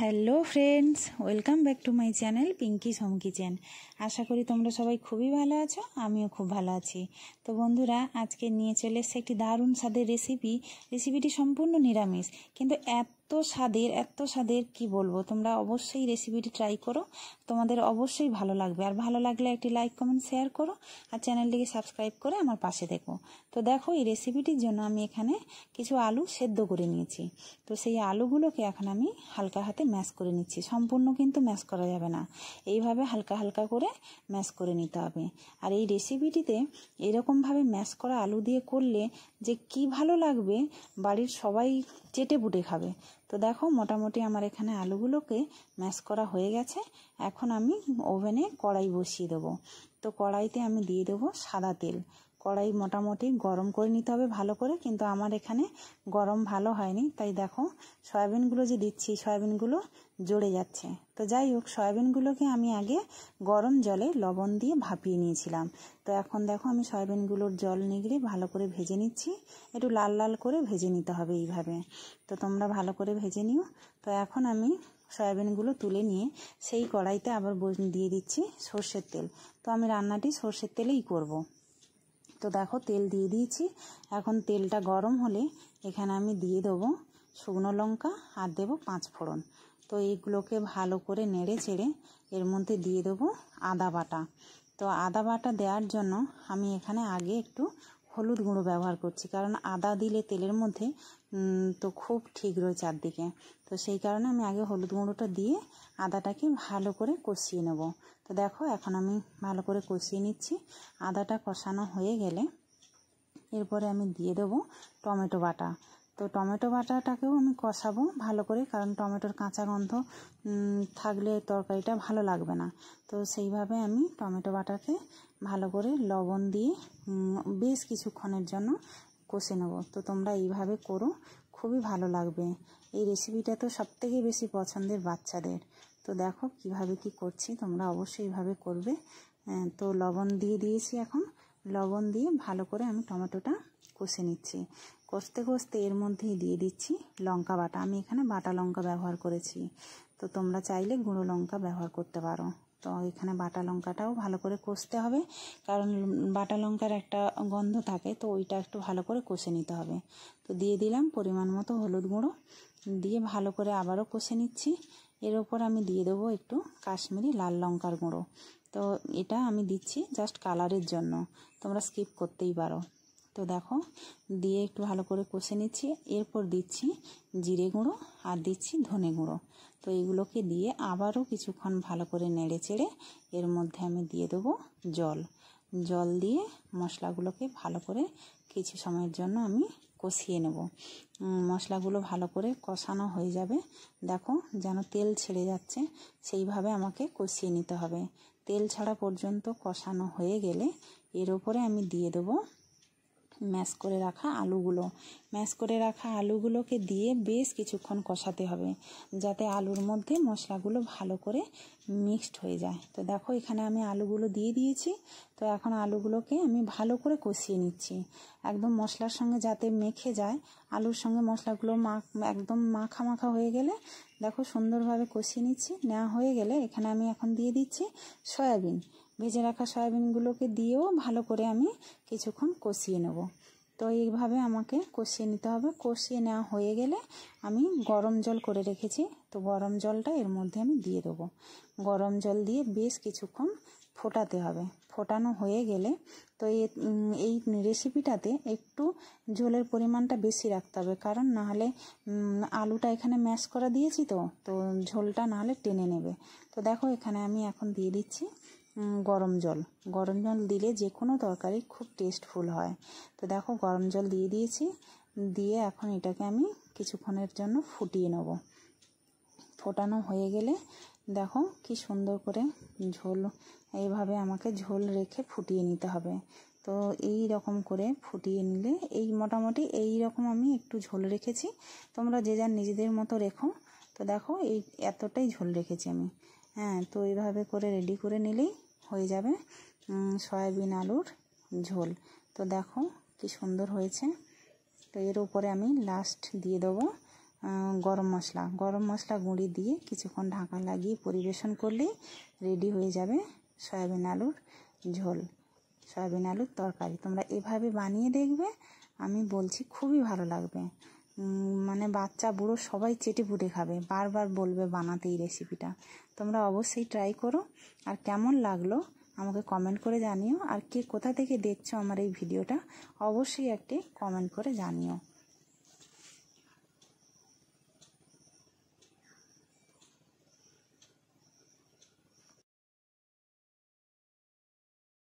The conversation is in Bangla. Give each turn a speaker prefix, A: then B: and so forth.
A: Hello friends, welcome back to my channel Pinky's Home Kitchen. আশা করি তোমরা সবাই খুবই ভালো আছো, আমিও খুব ভালো আছি। তো বন্ধুরা, আজকে নিয়ে চলে এসেছে একটি দারুণ স্বাদের রেসিপিটি সম্পূর্ণ নিরামিষ, কিন্তু এত স্বাদের কি বলবো। তোমরা অবশ্যই রেসিপিটি ট্রাই করো, তোমাদের অবশ্যই ভালো লাগবে। আর ভালো লাগলে একটি লাইক কমেন্ট শেয়ার করো, আর চ্যানেলটিকে সাবস্ক্রাইব করে আমার পাশে দেখো। তো দেখো, এই রেসিপিটির জন্য আমি এখানে কিছু আলু সেদ্ধ করে নিয়েছি। তো সেই আলুগুলোকে এখন আমি হালকা হাতে ম্যাশ করে নিচ্ছি। সম্পূর্ণ কিন্তু ম্যাশ করা যাবে না, এইভাবে হালকা হালকা করে ম্যাশ করে নিতে হবে। আর এই রেসিপিটিতে এরকমভাবে ম্যাশ করা আলু দিয়ে করলে যে কি ভালো লাগবে, বাড়ির সবাই চেটে পুটে খাবে। তো দেখো, মোটামুটি আমার এখানে আলুগুলোকে ম্যাশ করা হয়ে গেছে। এখন আমি ওভেনে কড়াই বসিয়ে দেবো। তো কড়াইতে আমি দিয়ে দেবো সাদা তেল। কড়াই মোটামুটি গরম করে নিতে হবে ভালো করে, কিন্তু আমার এখানে গরম ভালো হয়নি, তাই দেখো সয়াবিনগুলো যে দিচ্ছি, সয়াবিনগুলো জ্বলে যাচ্ছে। তো যাই হোক, সয়াবিনগুলোকে আমি আগে গরম জলে লবণ দিয়ে ভাপিয়ে নিয়েছিলাম। তো এখন দেখো, আমি সয়াবিনগুলোর জল নিগড়ে ভালো করে ভেজে নিচ্ছি। একটু লাল লাল করে ভেজে নিতে হবে এইভাবে। তো তোমরা ভালো করে ভেজে নিও। তো এখন আমি সয়াবিনগুলো তুলে নিয়ে সেই কড়াইতে আবার দিয়ে দিচ্ছি সর্ষের তেল। তো আমি রান্নাটি সর্ষের তেলেই করব। তো দেখো, তেল দিয়ে দিয়েছি। এখন তেলটা গরম হলে এখানে আমি দিয়ে দেবো শুকনো লঙ্কা আর দেবো 5 ফোড়ন। তো এইগুলোকে ভালো করে নেড়ে চেড়ে এর মধ্যে দিয়ে দেবো আদা বাটা। তো আদা বাটা দেওয়ার জন্য আমি এখানে আগে একটু হলুদ গুঁড়ো ব্যবহার করছি, কারণ আদা দিলে তেলের মধ্যে তো খুব ঠিক রয়ে চারদিকে। তো সেই কারণে আমি আগে হলুদ গুঁড়োটা দিয়ে আদাটাকে ভালো করে কষিয়ে নেব। তো দেখো, এখন আমি ভালো করে কষিয়ে নিচ্ছি। আদাটা কষানো হয়ে গেলে এরপরে আমি দিয়ে দেবো টমেটো বাটা। তো টমেটো বাটাটাকেও আমি কষাবো ভালো করে, কারণ টমেটোর কাঁচা গন্ধ থাকলে তরকারিটা ভালো লাগবে না। তো সেইভাবে আমি টমেটো বাটাকে ভালো করে লবণ দিয়ে বেশ কিছুক্ষণের জন্য কষে নেব। তো তোমরা এইভাবে করো, খুবই ভালো লাগবে। এই রেসিপিটা তো সবথেকে বেশি পছন্দের বাচ্চাদের। তো দেখো কিভাবে কি করছি, তোমরা অবশ্যই এইভাবে করবে। তো লবণ দিয়ে দিয়েছি। এখন লবণ দিয়ে ভালো করে আমি টমেটোটা কষে নিচ্ছি। কষতে কষতে এর মধ্যেই দিয়ে দিচ্ছি লঙ্কা বাটা। আমি এখানে বাটা লঙ্কা ব্যবহার করেছি, তো তোমরা চাইলে গুঁড়ো লঙ্কা ব্যবহার করতে পারো। তো এখানে বাটা লঙ্কাটাও ভালো করে কষতে হবে, কারণ বাটা লঙ্কার একটা গন্ধ থাকে, তো ওইটা একটু ভালো করে কষে নিতে হবে। তো দিয়ে দিলাম পরিমাণ মতো হলুদ গুঁড়ো, দিয়ে ভালো করে আবারও কষে নিচ্ছি। এর ওপর আমি দিয়ে দেবো একটু কাশ্মীরি লাল লঙ্কার গুঁড়ো। তো এটা আমি দিচ্ছি জাস্ট কালারের জন্য, তোমরা স্কিপ করতেই পারো। তো দেখো, দিয়ে একটু ভালো করে কষে নিচ্ছি। এরপর দিচ্ছি জিরে গুঁড়ো আর দিচ্ছি ধনে গুঁড়ো। তো এগুলোকে দিয়ে আবারও কিছুক্ষণ ভালো করে নেড়ে চেড়ে এর মধ্যে আমি দিয়ে দেবো জল দিয়ে মশলাগুলোকে ভালো করে কিছু সময়ের জন্য আমি কষিয়ে নেব। মশলাগুলো ভালো করে কষানো হয়ে যাবে। দেখো, যেন তেল ছেড়ে যাচ্ছে, সেইভাবে আমাকে কষিয়ে নিতে হবে। তেল ছাড়া পর্যন্ত কষানো হয়ে গেলে এর উপরে আমি দিয়ে দেবো ম্যাশ করে রাখা আলুগুলোকে দিয়ে বেশ কিছুক্ষণ কষাতে হবে, যাতে আলুর মধ্যে মশলাগুলো ভালো করে মিক্সড হয়ে যায়। তো দেখো, এখানে আমি আলুগুলো দিয়ে দিয়েছি। তো এখন আলুগুলোকে আমি ভালো করে কষিয়ে নিচ্ছি, একদম মশলার সঙ্গে যাতে মেখে যায়। আলুর সঙ্গে মশলাগুলো একদম মাখা মাখা হয়ে গেলে দেখো সুন্দরভাবে কষিয়ে নিচ্ছি। নেওয়া হয়ে গেলে এখানে আমি এখন দিয়ে দিচ্ছি সয়াবিন। ভেজে রাখা সয়াবিনগুলোকে দিয়েও ভালো করে আমি কিছুক্ষণ কষিয়ে নেব। তো এইভাবে আমাকে কষিয়ে নিতে হবে। কষিয়ে নেওয়া হয়ে গেলে আমি গরম জল করে রেখেছি, তো গরম জলটা এর মধ্যে আমি দিয়ে দেবো। গরম জল দিয়ে বেশ কিছুক্ষণ ফোটাতে হবে। ফোটানো হয়ে গেলে তো এই রেসিপিটাতে একটু ঝোলের পরিমাণটা বেশি রাখতে হবে, কারণ নাহলে আলুটা এখানে ম্যাশ করা দিয়েছি, তো ঝোলটা নাহলে টেনে নেবে। তো দেখো, এখানে আমি এখন দিয়ে দিচ্ছি গরম জল দিলে যে কোনো তরকারি খুব টেস্টফুল হয়। তো দেখো, গরম জল দিয়ে দিয়েছি। দিয়ে এখন এটাকে আমি কিছুক্ষণের জন্য ফুটিয়ে নেব। ফোটানো হয়ে গেলে দেখো কি সুন্দর করে ঝোল, এইভাবে আমাকে ঝোল রেখে ফুটিয়ে নিতে হবে। তো এই রকম করে ফুটিয়ে নিলে মোটামুটি এই রকম আমি একটু ঝোল রেখেছি। তোমরা যে যার নিজেদের মতো রেখো। তো দেখো, এতটাই ঝোল রেখেছি আমি। তো এইভাবে করে রেডি করে নিলেই হয়ে যাবে সয়াবিন আলুর ঝোল। তো দেখো কি সুন্দর হয়েছে। তো এর উপরে আমি লাস্ট দিয়ে দেবো গরম মশলা গুঁড়ি দিয়ে কিছুক্ষণ ঢাকা লাগিয়ে পরিবেশন করলেই রেডি হয়ে যাবে সয়াবিন আলুর ঝোল, সয়াবিন আলুর তরকারি। তোমরা এভাবে বানিয়ে দেখবে, আমি বলছি খুবই ভালো লাগবে। মানে বাচ্চা বুড়ো সবাই চেটে পুটে খাবে, বারবার বলবে বানাতে এই রেসিপিটা। তোমরা অবশ্যই ট্রাই করো, আর কেমন লাগলো আমাকে কমেন্ট করে জানিও। আর কে কোথা থেকে দেখছো আমার এই ভিডিওটা অবশ্যই একটি কমেন্ট করে জানিও।